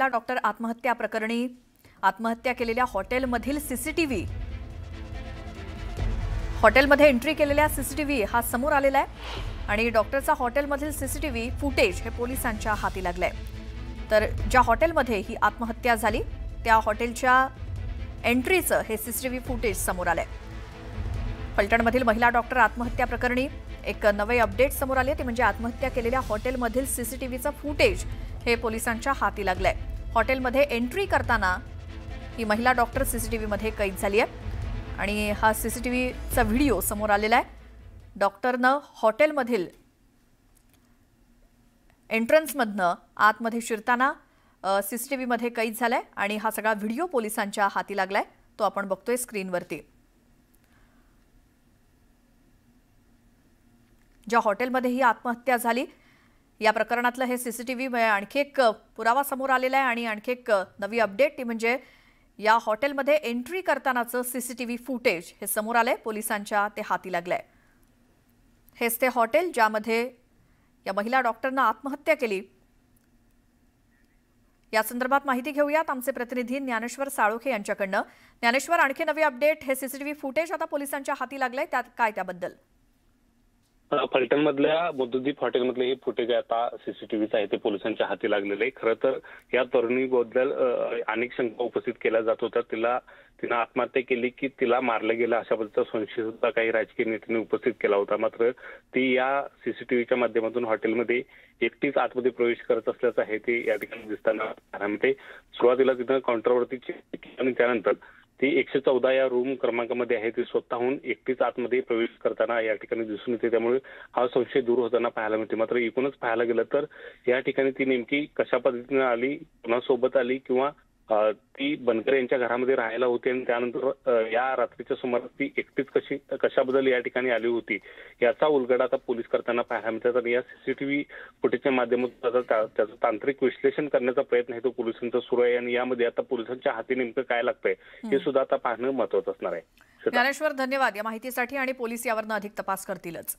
महिला डॉक्टर आत्महत्या प्रकरणी आत्महत्या केलेल्या हॉटेलमधील सीसीटीव्ही हॉटेलमध्ये एंट्री केलेल्या सीसीटीव्ही हा समोर आलेला आहे आणि डॉक्टरचा हॉटेलमधील सीसीटीव्ही फुटेज हे पोलिसांच्या हाती लागलंय। तर ज्या हॉटेलमध्ये ही आत्महत्या झाली त्या हॉटेलच्या एंट्रीचं हे सीसीटीव्ही फुटेज समोर आलंय। फलटणमधील महिला डॉक्टर आत्महत्या प्रकरणी एक नवे अपडेट समोर आले, ते म्हणजे आत्महत्या केलेल्या हॉटेलमधील सीसीटीव्हीचं फुटेज हे पोलिसांच्या हाती लागलंय। हॉटेलमध्ये एंट्री करताना ही महिला डॉक्टर सीसीटीव्हीमध्ये कैद झाली आहे आणि हा सीसीटीव्हीचा व्हिडिओ समोर आलेला आहे। डॉक्टरनं हॉटेलमधील एंट्रन्समधनं आतमध्ये शिरताना सीसीटीव्हीमध्ये कैद झालाय आणि हा सगळा व्हिडिओ पोलिसांच्या हाती लागलाय, तो आपण बघतोय स्क्रीनवरती। ज्या हॉटेलमध्ये ही आत्महत्या झाली या प्रकरणातलं हे सीसीटीव्ही आणखी एक पुरावा समोर आलेला आहे आणि आणखी एक नवी अपडेट ती म्हणजे या हॉटेलमध्ये एंट्री करतानाचं सीसीटीव्ही फुटेज हे समोर आलंय, पोलिसांच्या ते हाती लागलंय। हेच ते हॉटेल ज्यामध्ये या महिला डॉक्टरनं आत्महत्या केली। या संदर्भात माहिती घेऊयात आमचे प्रतिनिधी ज्ञानेश्वर साळोखे यांच्याकडनं। ज्ञानेश्वर, आणखी नवी अपडेट, हे सीसीटीव्ही फुटेज आता पोलिसांच्या हाती लागलंय, त्यात काय त्याबद्दल? फलटणमधल्या बुद्धदीप हॉटेलमधले हे फुटेज आता सीसीटीव्हीचं आहे ते पोलिसांच्या हाती लागलेलं आहे। खरं तर या तरुणीबद्दल अनेक शंका उपस्थित केल्या जात होत्या। तिनं आत्महत्या केली की तिला मारलं गेलं अशा पद्धतीचा संशय सुद्धा काही राजकीय नेत्यांनी उपस्थित केला होता। मात्र ती या सीसीटीव्हीच्या माध्यमातून हॉटेलमध्ये एकटीच आतमध्ये प्रवेश करत असल्याचं आहे ते या ठिकाणी दिसताना मिळते। सुरुवातीला तिनं काउंटरवरती आणि त्यानंतर ती 114 या रूम क्रमांकामध्ये आहे, ती स्वतःहून एकटीच आतमध्ये प्रवेश करताना या ठिकाणी दिसून येते। त्यामुळे हा संशय दूर होताना पाहायला मिळते। मात्र एकूणच पाहायला गेलं तर या ठिकाणी ती नेमकी कशा पद्धतीने आली, कुणासोबत आली किंवा ती बनकर यांच्या घरामध्ये राहायला होती आणि त्यानंतर या रात्रीच्या सुमारास ती एकटीच कशाबद्दल या ठिकाणी आली होती याचा उलगडा आता पोलीस करताना पाहायला मिळतात। आणि या सीसीटीव्ही फुटेजच्या माध्यमातून त्याचं तांत्रिक विश्लेषण करण्याचा प्रयत्न आहे तो पोलिसांचा सुरू आहे आणि यामध्ये आता पोलिसांच्या हाती नेमकं काय लागतंय हे सुद्धा आता पाहणं महत्त्वाचं असणार आहे। ज्ञानेश्वर, धन्यवाद या माहितीसाठी आणि पोलीस यावरनं अधिक तपास करतीलच।